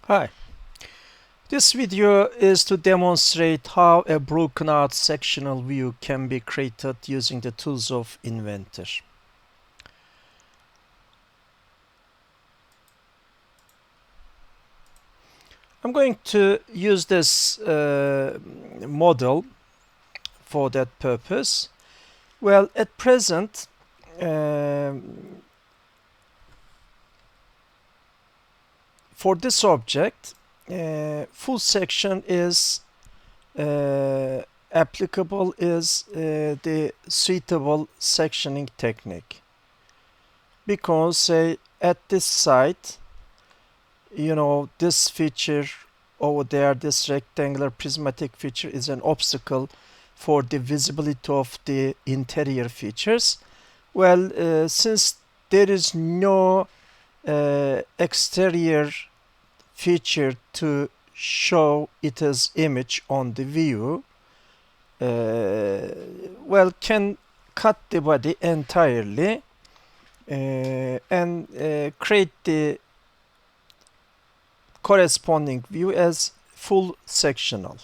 Hi, this video is to demonstrate how a broken out sectional view can be created using the tools of Inventor. I'm going to use this model for that purpose. Well, at present, for this object, full section is applicable is the suitable sectioning technique, because say at this site, this feature over there, this rectangular prismatic feature is an obstacle for the visibility of the interior features. Well, since there is no exterior feature to show it as image on the view, can cut the body entirely and create the corresponding view as full sectional.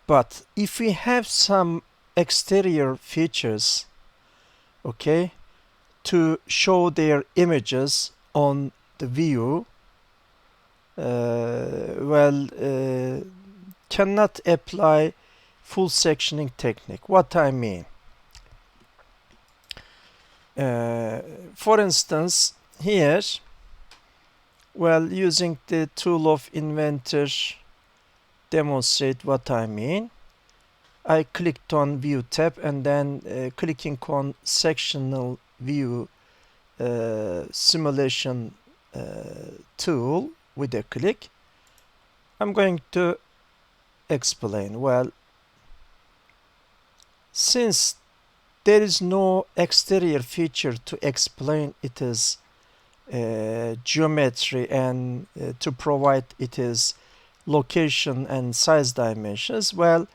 But if we have some exterior features, okay, to show their images on the view, cannot apply full sectioning technique. What I mean, for instance, here, using the tool of Inventor, demonstrate what I mean. I clicked on View tab and then clicking on Sectional View Simulation tool with a click. I'm going to explain. Well, since there is no exterior feature to explain it is geometry and to provide it is location and size dimensions, the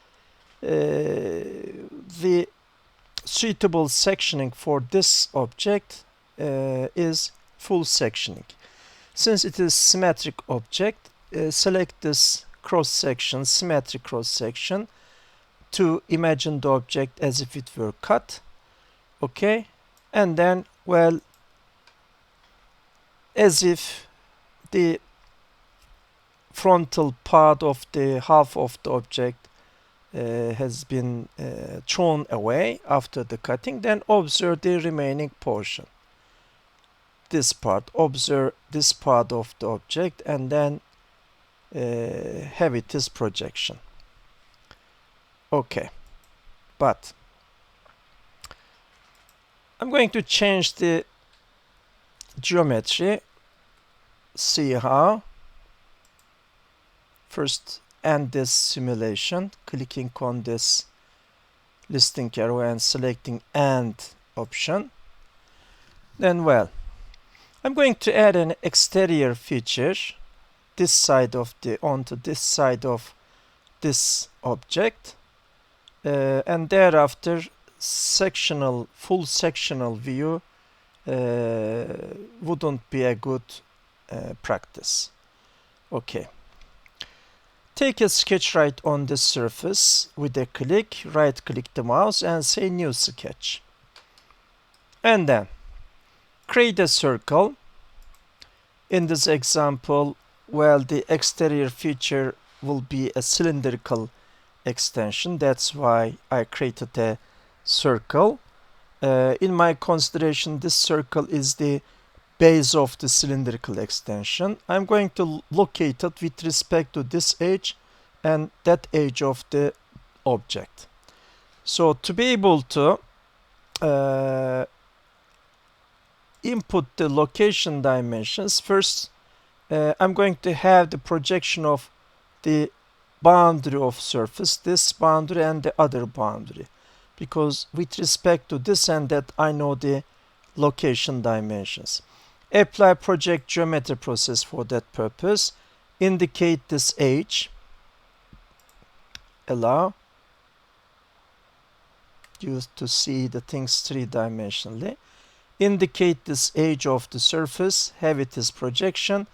suitable sectioning for this object is full sectioning. Since it is symmetric object, select this cross section, symmetric cross section, to imagine the object as if it were cut. Okay, and then as if the frontal part of the half of the object has been thrown away after the cutting, then observe the remaining portion. This part, observe this part of the object, and then have it as projection. Okay, but I'm going to change the geometry. See how. First, end this simulation, clicking on this listing arrow and selecting end option. Then I'm going to add an exterior feature this side of onto this side of this object, and thereafter full sectional view wouldn't be a good practice. Okay. Take a sketch right on the surface with a click, right click the mouse and say new sketch. And then create a circle. In this example, the exterior feature will be a cylindrical extension. That's why I created a circle. In my consideration, this circle is the base of the cylindrical extension. I'm going to locate it with respect to this edge and that edge of the object. So to be able to input the location dimensions, first I'm going to have the projection of the boundary of surface, this boundary and the other boundary, because with respect to this and that I know the location dimensions. Apply project geometry process for that purpose. Indicate this edge. Allow you to see the things three-dimensionally. Indicate this edge of the surface. Have it as projection.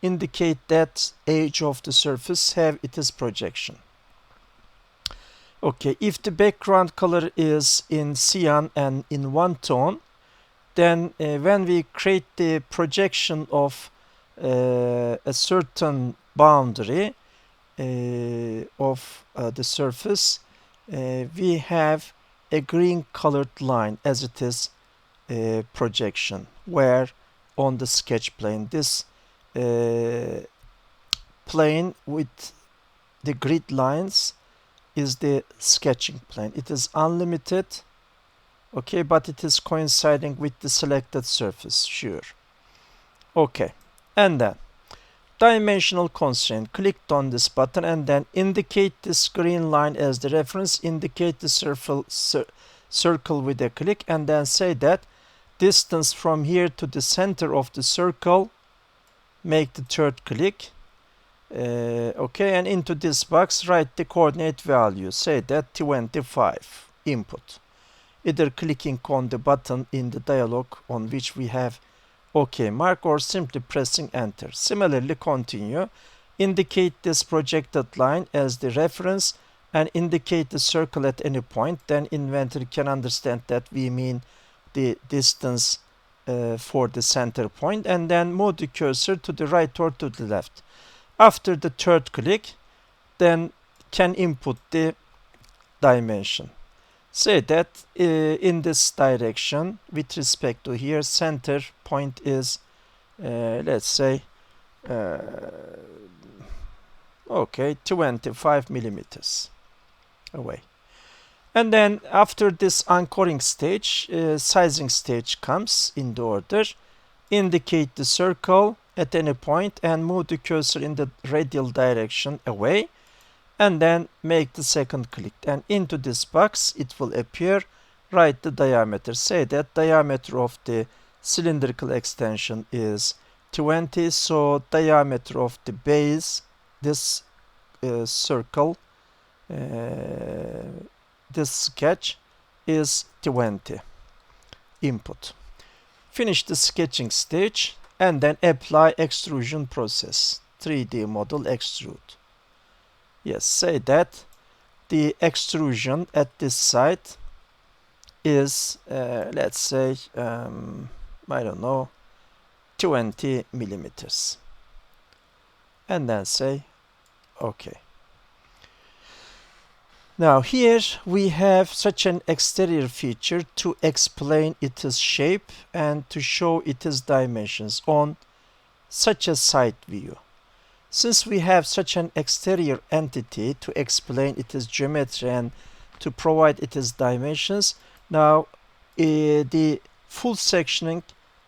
indicate that edge of the surface have its projection. Okay, if the background color is in cyan and in one tone, then when we create the projection of a certain boundary of the surface, we have a green colored line as it is projection, where on the sketch plane this plane with the grid lines is the sketching plane. It is unlimited, okay, but it is coinciding with the selected surface, sure. Okay, and then dimensional constraint. Clicked on this button and then indicate this green line as the reference, indicate the circle with a click, and then say that distance from here to the center of the circle, make the third click. Okay, and into this box write the coordinate value, say that 25 input, either clicking on the button in the dialog on which we have OK mark or simply pressing enter. Similarly, continue, indicate this projected line as the reference and indicate the circle at any point. Then Inventor can understand that we mean the distance for the center point, and then move the cursor to the right or to the left. After the third click, then can input the dimension. Say that in this direction, with respect to here, center point is, let's say, okay, 25 millimeters away. And then after this anchoring stage, sizing stage comes in the order. Indicate the circle at any point and move the cursor in the radial direction away, and then make the second click, and into this box it will appear. Write the diameter, say that diameter of the cylindrical extension is 20, so diameter of the base, this circle, this sketch is 20 input. Finish the sketching stage and then apply extrusion process, 3D model extrude. Yes, say that the extrusion at this site is, let's say, I don't know, 20 millimeters. And then say OK. Now here we have such an exterior feature to explain its shape and to show its dimensions on such a side view. Since we have such an exterior entity to explain its geometry and to provide its dimensions, now the full sectioning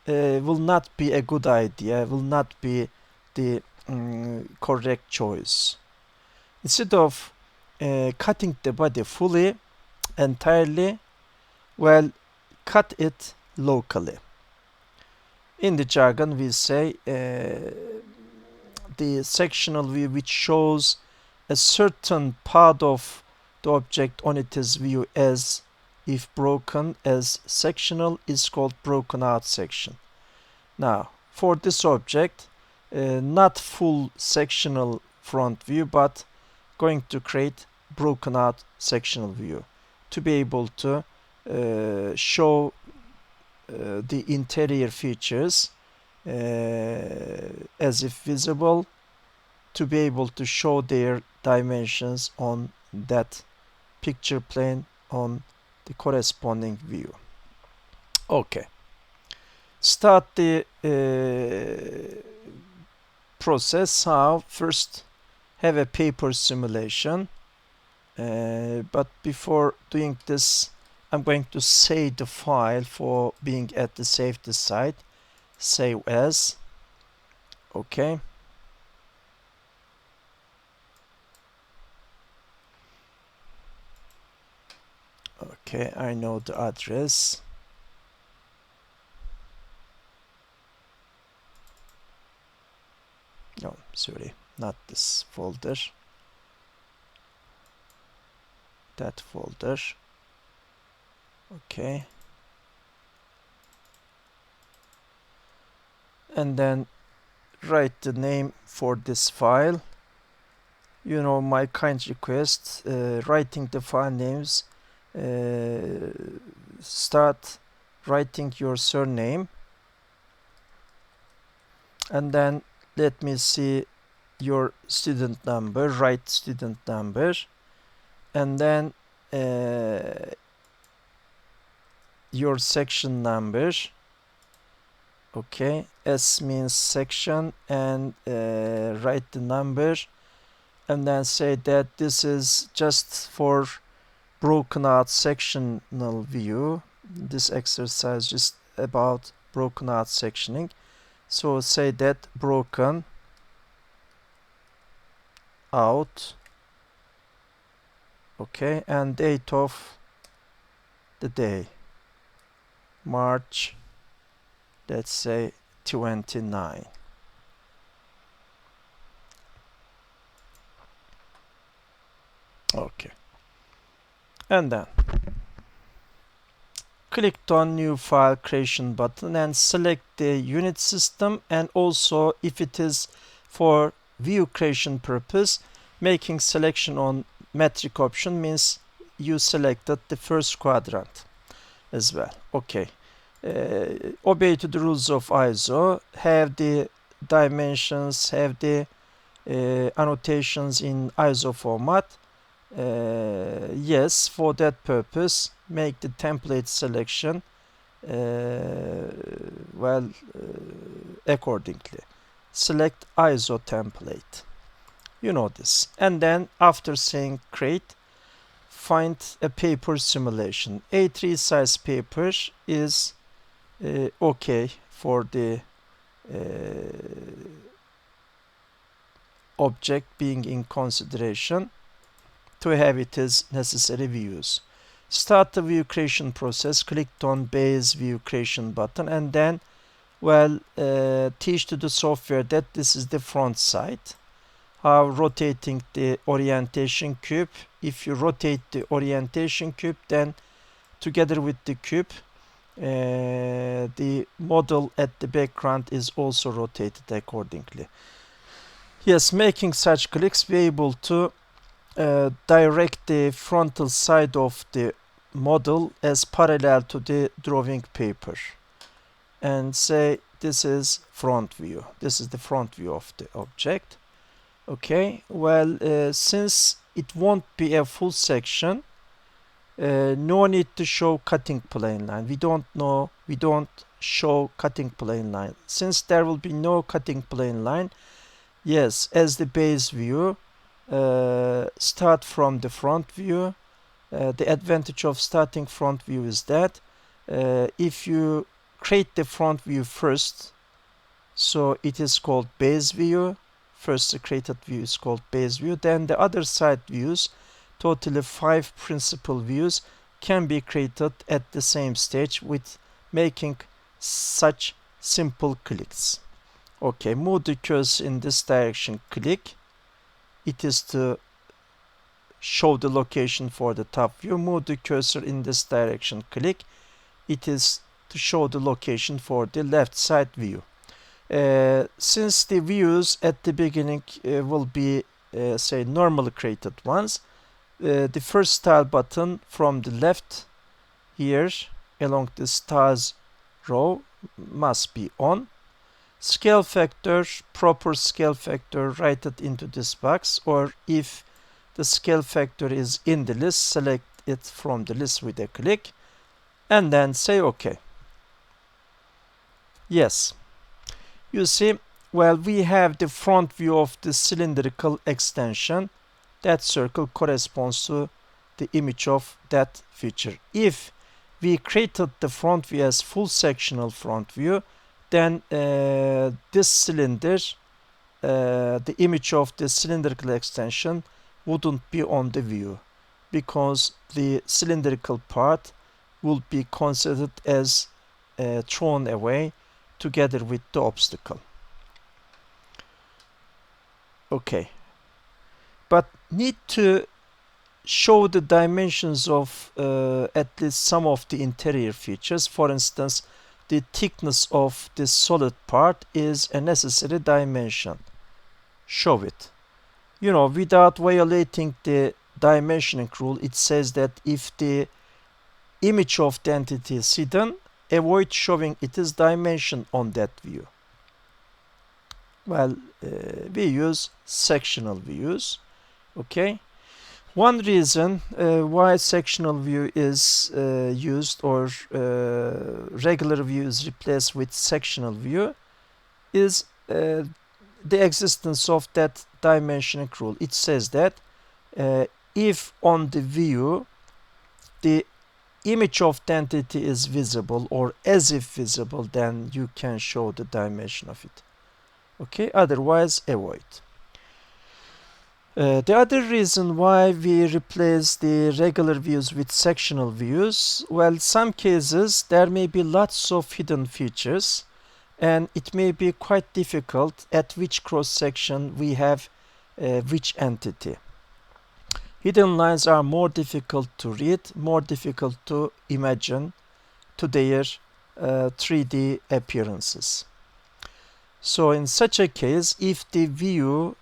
will not be a good idea, will not be the correct choice. Instead of cutting the body fully, entirely, well, cut it locally. In the jargon we say the sectional view which shows a certain part of the object on its view as if broken as sectional is called broken out section. Now for this object, not full sectional front view, but going to create broken out sectional view to be able to show the interior features as if visible, to be able to show their dimensions on that picture plane on the corresponding view. Okay, start the process. How? First have a paper simulation, but before doing this I'm going to save the file for being at the safety side. Save as. Okay. Okay, I know the address. No, sorry, not this folder. That folder. Okay. And then write the name for this file. You know my kind request, writing the file names, start writing your surname, and then let me see your student number, write student number, and then your section number. Okay, S means section, and write the number, and then say that this is just for broken out sectional view. This exercise is about broken out sectioning. So say that broken out. Okay, and date of the day, March, let's say 29. Okay, and then click on new file creation button and select the unit system, and also if it is for view creation purpose, making selection on metric option means you selected the first quadrant as well. Okay, obey to the rules of ISO, have the dimensions, have the annotations in ISO format. Yes, for that purpose, make the template selection accordingly. Select ISO template. You know this. And then after saying create, find a paper simulation. A3 size paper is okay for the object being in consideration to have it as necessary views. Start the view creation process, clicked on base view creation button, and then teach to the software that this is the front side. How rotating the orientation cube. If you rotate the orientation cube, then together with the cube, the model at the background is also rotated accordingly. Yes, making such clicks, be able to direct the frontal side of the model as parallel to the drawing paper, and say this is front view. This is the front view of the object. Okay, since it won't be a full section, no need to show cutting plane line. We don't show cutting plane line. Since there will be no cutting plane line, yes, as the base view, start from the front view. The advantage of starting front view is that if you create the front view first, so it is called base view. First the created view is called base view. Then the other side views, totally 5 principal views, can be created at the same stage with making such simple clicks. Okay, move the cursor in this direction, click. It is to show the location for the top view. Move the cursor in this direction, click. It is to show the location for the left side view. Since the views at the beginning will be say normally created ones, the first style button from the left here along the styles row must be on. Scale factor, proper scale factor, write it into this box, or if the scale factor is in the list, select it from the list with a click, and then say OK. Yes. You see, we have the front view of the cylindrical extension. That circle corresponds to the image of that feature. If we created the front view as full sectional front view, then this cylinder, the image of the cylindrical extension wouldn't be on the view, because the cylindrical part will be considered as thrown away together with the obstacle. Okay, but need to show the dimensions of at least some of the interior features. For instance, the thickness of this solid part is a necessary dimension. Show it. Without violating the dimensioning rule, it says that if the image of the entity is hidden, avoid showing its dimension on that view. Well, we use sectional views. Okay. One reason why sectional view is used, or regular view is replaced with sectional view, is the existence of that dimensioning rule. It says that if on the view the image of the entity is visible or as if visible, then you can show the dimension of it. Okay, otherwise avoid. The other reason why we replace the regular views with sectional views, well, some cases there may be lots of hidden features, and it may be quite difficult at which cross section we have which entity. Hidden lines are more difficult to read, more difficult to imagine to their 3D appearances. So in such a case, if the view,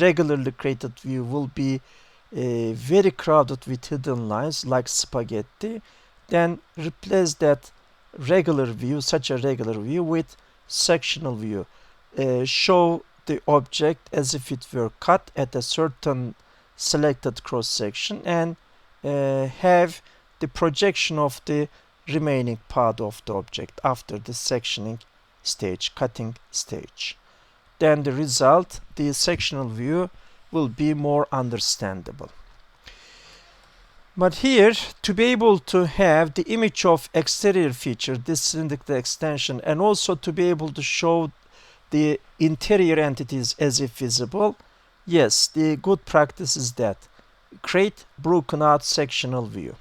regularly created view, will be very crowded with hidden lines like spaghetti, then replace that regular view, such a regular view, with sectional view. Show the object as if it were cut at a certain selected cross section, and have the projection of the remaining part of the object after the sectioning stage, cutting stage. Then the result, the sectional view, will be more understandable. But here, to be able to have the image of exterior feature, this cylindrical extension, and also to be able to show the interior entities as if visible, yes, the good practice is that create broken out sectional view.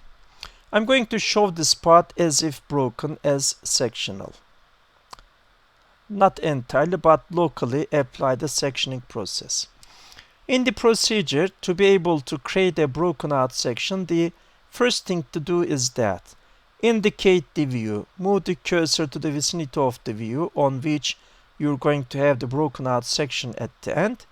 I'm going to show this part as if broken as sectional. Not entirely, but locally apply the sectioning process. In the procedure, to be able to create a broken out section, the first thing to do is that indicate the view, move the cursor to the vicinity of the view on which you're going to have the broken out section at the end.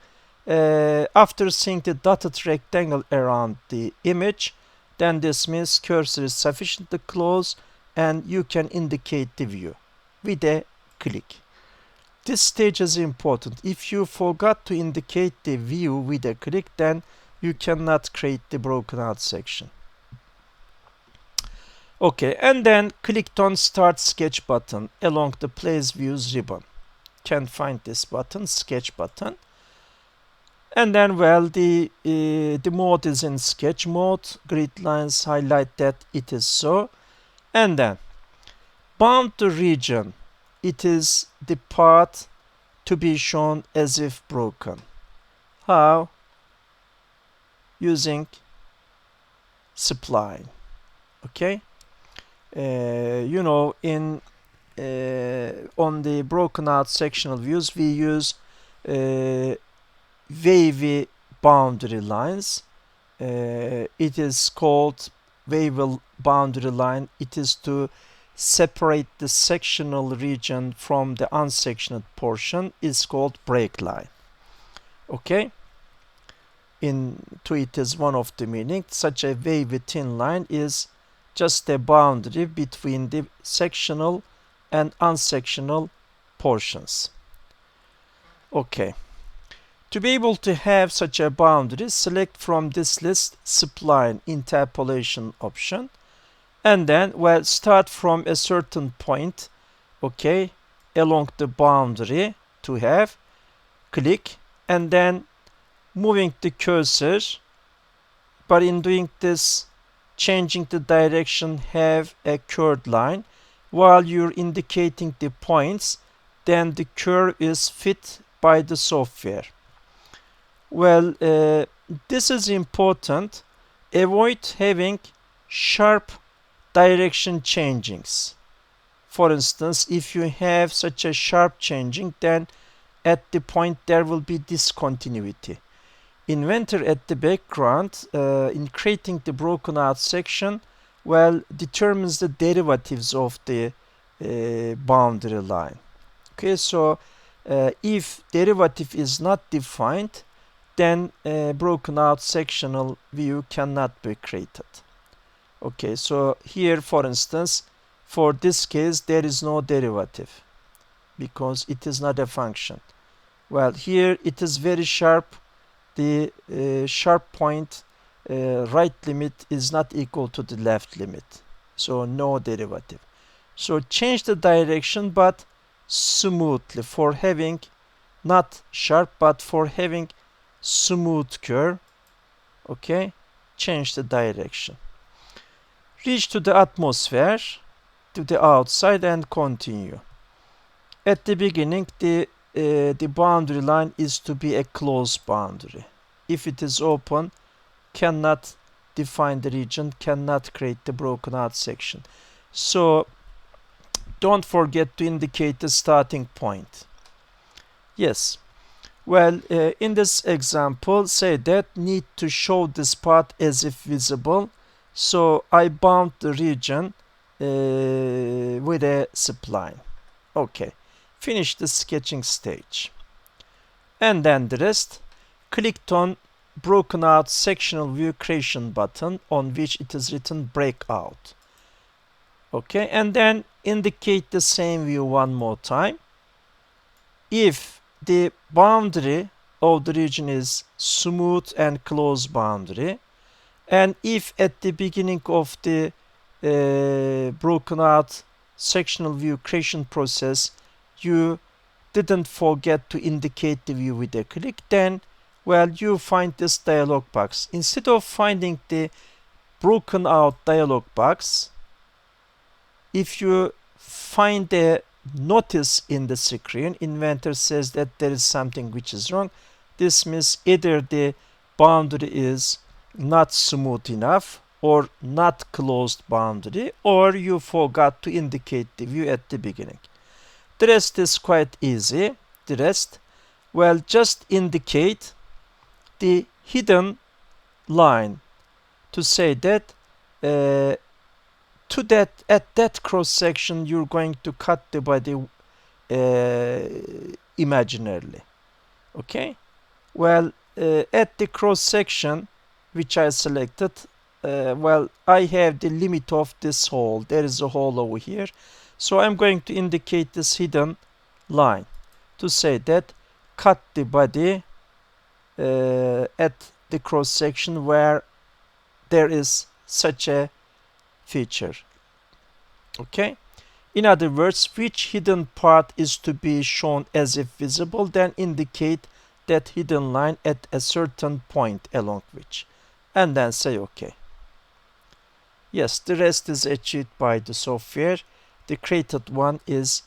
After seeing the dotted rectangle around the image, then this means cursor is sufficiently close and you can indicate the view with a click. This stage is important. If you forgot to indicate the view with a click, then you cannot create the broken out section. Okay, and then clicked on Start Sketch button along the Place Views ribbon. Can find this button, Sketch button. And then, well, the mode is in Sketch mode. Grid lines highlight that it is so. And then boundary region. It is the part to be shown as if broken. How? Using spline. Okay. In on the broken out sectional views, we use wavy boundary lines. It is called wavy boundary line. It is to separate the sectional region from the unsectioned portion. Is called break line. Okay. Into it is one of the meaning. Such a wavy thin line is just a boundary between the sectional and unsectional portions. Okay. To be able to have such a boundary, select from this list spline interpolation option, and then, well, start from a certain point, okay, along the boundary to have, click, and then moving the cursor, but in doing this, changing the direction, have a curved line. While you're indicating the points, then the curve is fit by the software. Well, this is important. Avoid having sharp direction changings. For instance, if you have such a sharp changing, then at the point there will be discontinuity. Inventor at the background, in creating the broken out section, well, determines the derivatives of the boundary line. Okay, so if derivative is not defined, then broken out sectional view cannot be created. Okay, so here, for instance, for this case, there is no derivative because it is not a function. Well, here it is very sharp. The sharp point right limit is not equal to the left limit. So no derivative. So change the direction, but smoothly, for having not sharp, but for having smooth curve. Okay, change the direction. Reach to the atmosphere, to the outside, and continue. At the beginning, the boundary line is to be a closed boundary. If it is open, cannot define the region, cannot create the broken out section. So don't forget to indicate the starting point. Yes. Well, in this example, say that need to show this part as if visible. So I bound the region with a spline. Okay. Finish the sketching stage. And then the rest. Clicked on broken out sectional view creation button on which it is written breakout. Okay, and then indicate the same view one more time. If the boundary of the region is smooth and closed boundary, and if at the beginning of the broken out sectional view creation process you didn't forget to indicate the view with a click, then well, you find this dialog box. Instead of finding the broken out dialog box, if you find a notice in the screen, Inventor says that there is something which is wrong. This means either the boundary is not smooth enough or not closed boundary, or you forgot to indicate the view at the beginning. The rest is quite easy. The rest, well, just indicate the hidden line to say that at that cross section you're going to cut the body imaginarily. Okay, well, at the cross section which I selected, well, I have the limit of this hole. There is a hole over here, so I'm going to indicate this hidden line to say that cut the body at the cross section where there is such a feature. Okay, in other words, which hidden part is to be shown as if visible, then indicate that hidden line at a certain point along which, and then say OK. Yes, the rest is achieved by the software. The created one is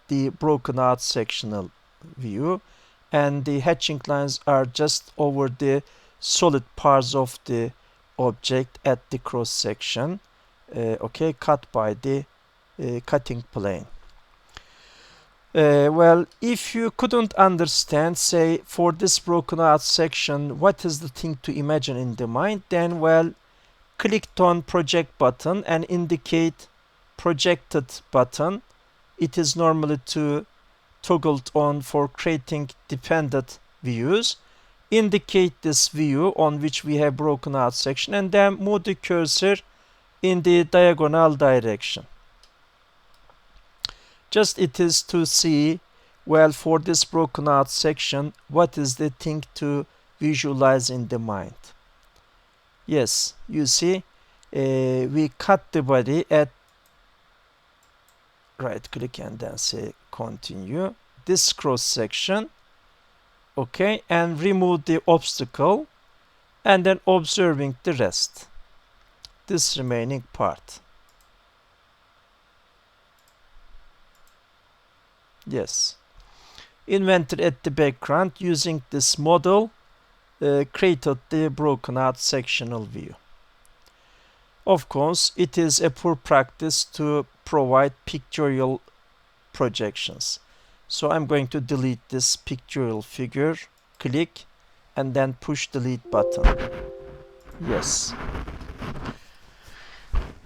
the broken out sectional view, and the hatching lines are just over the solid parts of the object at the cross section. Okay, cut by the cutting plane. Well, if you couldn't understand, say, for this broken out section, what is the thing to imagine in the mind, then, well, clicked on project button and indicate projected button. It is normally to toggled on for creating dependent views. Indicate this view on which we have broken out section, and then move the cursor in the diagonal direction. Just it is to see, well, for this broken out section, what is the thing to visualize in the mind. Yes, you see, we cut the body at right click and then say continue this cross section. Okay, and remove the obstacle and then observing the rest, this remaining part. Yes, Inventor at the background using this model created the broken out sectional view. Of course, it is a poor practice to provide pictorial projections. So I'm going to delete this pictorial figure, click, and then push delete button. Yes.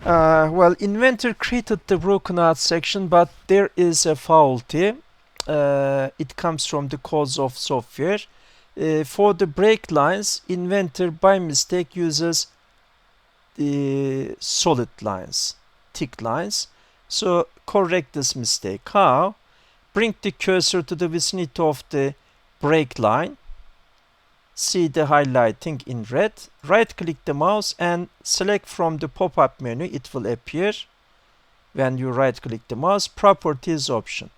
Well, Inventor created the broken out section, but there is a faulty. It comes from the cause of software. For the break lines, Inventor by mistake uses the solid lines, thick lines. So correct this mistake. How? Bring the cursor to the vicinity of the break line. See the highlighting in red. Right click the mouse and select from the pop-up menu. It will appear when you right click the mouse. Properties option.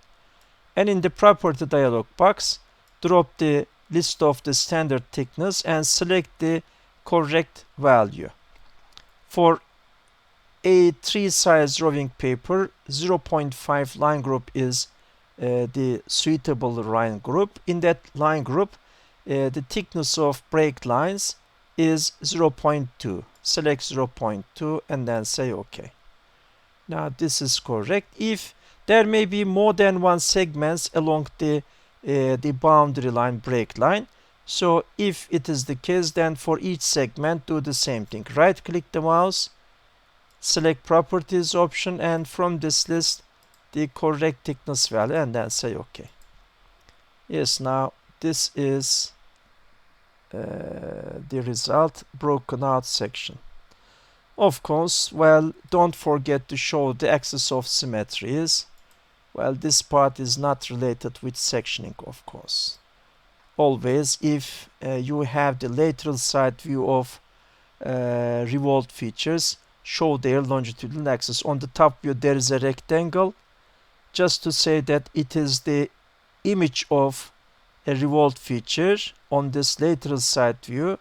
And in the property dialog box, drop the list of the standard thickness and select the correct value. For A3 size drawing paper, 0.5 line group is the suitable line group. In that line group, the thickness of break lines is 0.2. Select 0.2 and then say OK. Now this is correct. If there may be more than one segments along the boundary line, break line. So if it is the case, then for each segment do the same thing. Right click the mouse, select properties option, and from this list the correct thickness value and then say OK. Yes, now this is the result, broken out section. Of course, well, don't forget to show the axis of symmetries. Well, this part is not related with sectioning, of course. Always, if you have the lateral side view of revolved features, show their longitudinal axis. On the top view, there is a rectangle, just to say that it is the image of a revolved feature. On this lateral side view,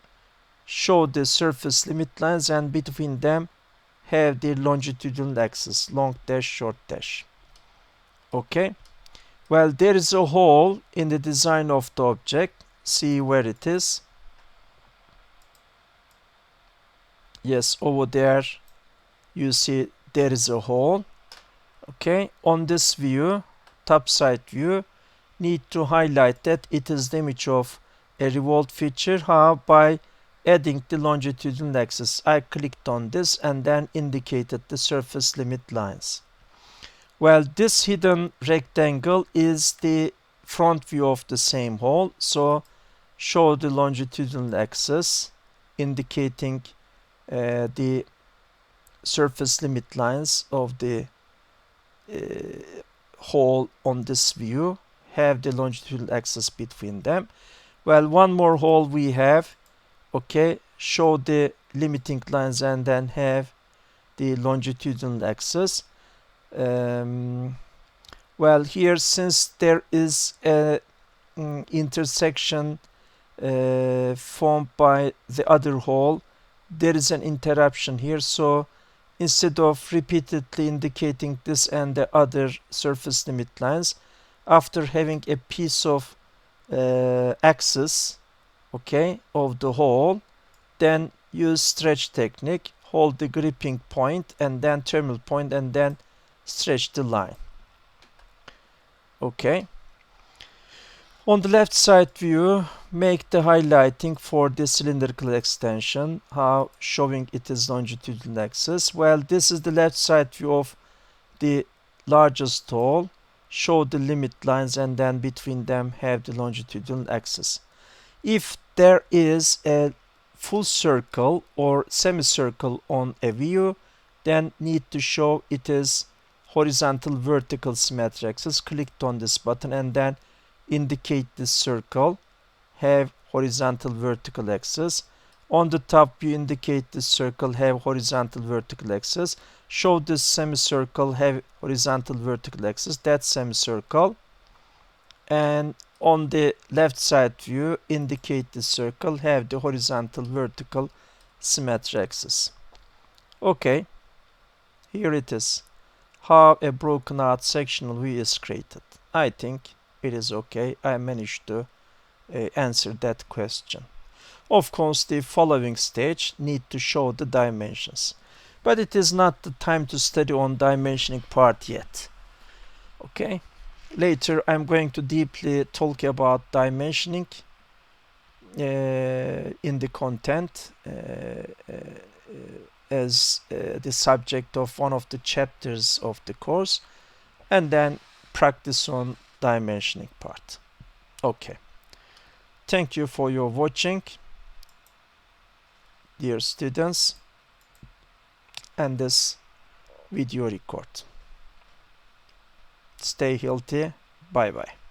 show the surface limit lines, and between them have the longitudinal axis, long dash, short dash. Okay. Well, there is a hole in the design of the object. See where it is. Yes, over there you see there is a hole. Okay, on this view, top side view, need to highlight that it is the image of a revolved feature. How? By adding the longitudinal axis. I clicked on this and then indicated the surface limit lines. Well, this hidden rectangle is the front view of the same hole, so show the longitudinal axis indicating the surface limit lines of the hole on this view, have the longitudinal axis between them. Well, one more hole we have. Okay, show the limiting lines and then have the longitudinal axis. Well, here, since there is a intersection formed by the other hole, there is an interruption here. So instead of repeatedly indicating this and the other surface limit lines, after having a piece of axis, okay, of the hole, then use stretch technique, hold the gripping point and then terminal point and then stretch the line. Okay. On the left side view, make the highlighting for the cylindrical extension, how showing it is longitudinal axis. Well, this is the left side view of the largest hole. Show the limit lines and then between them have the longitudinal axis. If there is a full circle or semicircle on a view, then need to show it is horizontal vertical symmetry axis. Clicked on this button and then indicate this circle, have horizontal vertical axis. On the top view, indicate this circle, have horizontal vertical axis. Show this semicircle, have horizontal vertical axis. That's semicircle. And on the left side view, indicate the circle, have the horizontal vertical symmetry axis. Okay, here it is, how a broken out sectional view is created. I think it is okay. I managed to answer that question. Of course, the following stage need to show the dimensions, but it is not the time to study on dimensioning part yet. Okay, later I'm going to deeply talk about dimensioning in the content as the subject of one of the chapters of the course, and then practice on dimensioning part. Okay. Thank you for your watching, dear students, and this video record. Stay healthy. Bye bye.